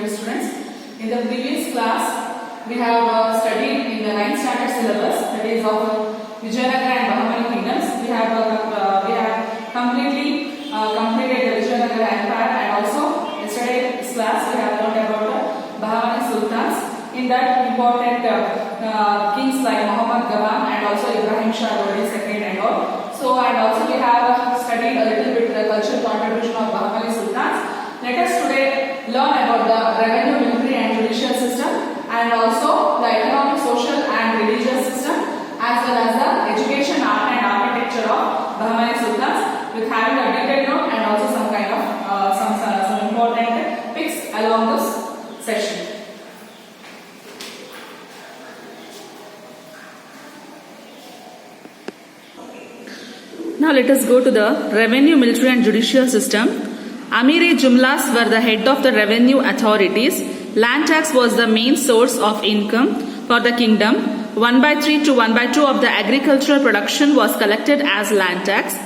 dear students. In the previous class, we have studied in the 9th standard syllabus, that is of Vijayanagara and Bahamani kingdoms. We have completely completed the Vijayanagara empire, and also yesterday's class we have learned about the Bahamani sultans. In that, important kings like Muhammad Gaban and also Ibrahim Shah II and all. So, and also we have studied a little bit the cultural contribution of Bahamani sultans. Let us today learn about the revenue, military and judicial system, and also the economic, social and religious system, as well as the education, art and architecture of Bahamani sultans, with having a detailed note and also some kind of some important picks along this session. Now let us go to the revenue, military and judicial system. Amir-e-Jumlas were the head of the revenue authorities. Land tax was the main source of income for the kingdom. 1/3 to 1/2 of the agricultural production was collected as land tax.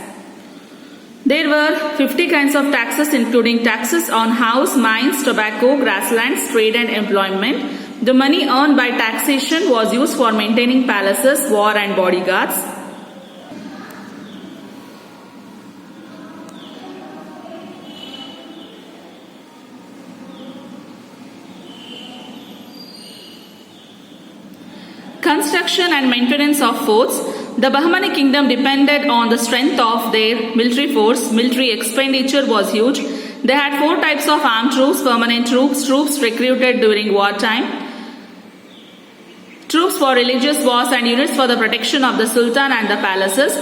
There were 50 kinds of taxes, including taxes on house, mines, tobacco, grasslands, trade and employment. The money earned by taxation was used for maintaining palaces, war and bodyguards. Construction and maintenance of forts. The Bahamani kingdom depended on the strength of their military force. Military expenditure was huge. They had 4 types of armed troops: permanent troops, troops recruited during wartime, troops for religious wars, and units for the protection of the sultan and the palaces.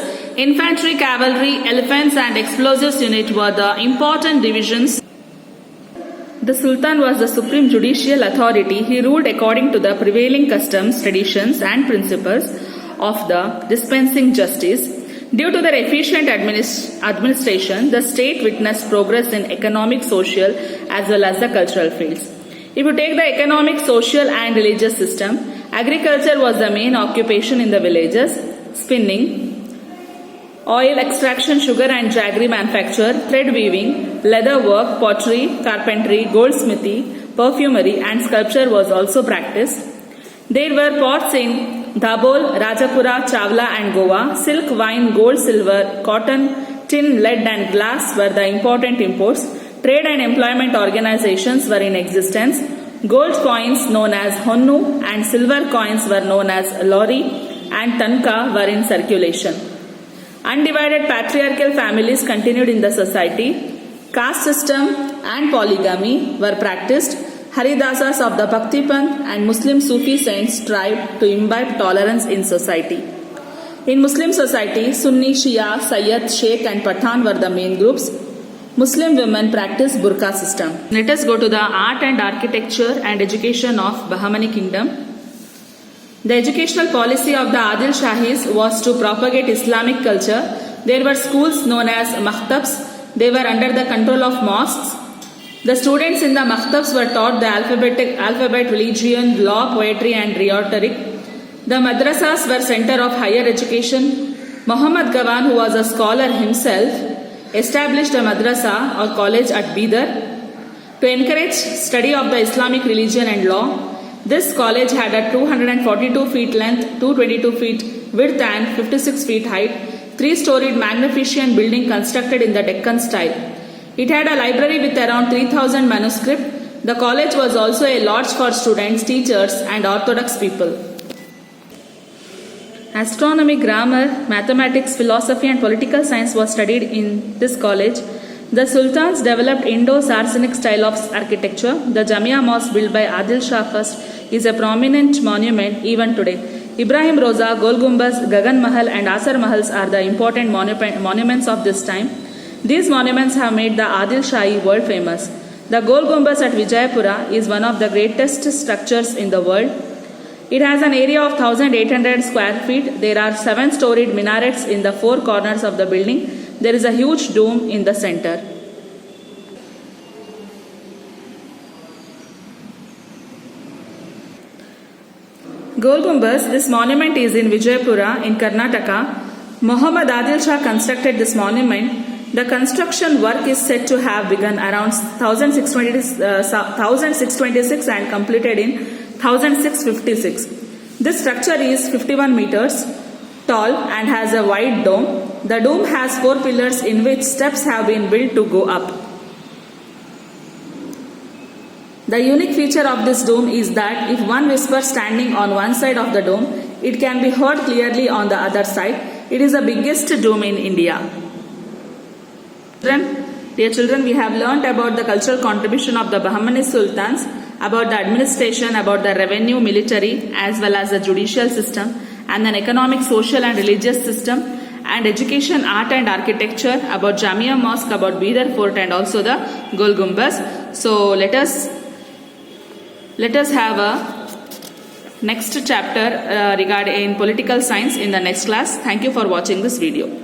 Infantry, cavalry, elephants and explosives unit were the important divisions. The Sultan was the supreme judicial authority. He ruled according to the prevailing customs, traditions and principles of the dispensing justice. Due to their efficient administration, the state witnessed progress in economic, social as well as the cultural fields. If you take the economic, social and religious system, agriculture was the main occupation in the villages. Spinning, oil extraction, sugar and jaggery manufacture, thread weaving, leather work, pottery, carpentry, goldsmithy, perfumery and sculpture was also practiced. There were ports in Dabhol, Rajapura, Chavla and Goa. Silk, wine, gold, silver, cotton, tin, lead and glass were the important imports. Trade and employment organizations were in existence. Gold coins known as Honnu and silver coins were known as Lori and Tanka were in circulation. Undivided patriarchal families continued in the society. Caste system and polygamy were practiced. Haridasas of the Bhakti Panth and Muslim Sufi saints strived to imbibe tolerance in society. In Muslim society, Sunni, Shia, Sayyid, Sheikh and Pathan were the main groups. Muslim women practiced burqa system. Let us go to the art and architecture and education of Bahamani kingdom. The educational policy of the Adil Shahis was to propagate Islamic culture. There were schools known as maktabs. They were under the control of mosques. The students in the maktabs were taught the alphabet, religion, law, poetry and rhetoric. The madrasas were center of higher education. Muhammad Gaban, who was a scholar himself, established a madrasa or college at Bidar to encourage study of the Islamic religion and law. This college had a 242 feet length, 222 feet width and 56 feet height, 3-storied magnificent building constructed in the Deccan style. It had a library with around 3000 manuscripts. The college was also a lodge for students, teachers and orthodox people. Astronomy, grammar, mathematics, philosophy and political science was studied in this college. The sultans developed Indo-Saracenic style of architecture. The Jamia Mosque, built by Adil Shah I, is a prominent monument even today. Ibrahim Roza, Gol Gumbaz, Gagan Mahal and Asar Mahals are the important monuments of this time. These monuments have made the Adil Shahi world famous. The Gol Gumbaz at Vijayapura is one of the greatest structures in the world. It has an area of 1800 square feet. There are 7-storied minarets in the 4 corners of the building. There is a huge dome in the center. Gol Gumbaz, this monument is in Vijayapura in Karnataka. Muhammad Adil Shah constructed this monument The construction work is said to have begun around 1626 and completed in 1656. This structure is 51 meters tall and has a wide dome. The dome has 4 pillars in which steps have been built to go up. The unique feature of this dome is that if one whispers standing on one side of the dome, it can be heard clearly on the other side. It is the biggest dome in India. Dear children, we have learnt about the cultural contribution of the Bahamani sultans, about the administration, about the revenue, military, as well as the judicial system, and an economic, social and religious system, and education, art and architecture, about Jamia Mosque, about Bidar Fort and also the Gol Gumbaz. So let us have a next chapter regarding political science in the next class. Thank you for watching this video.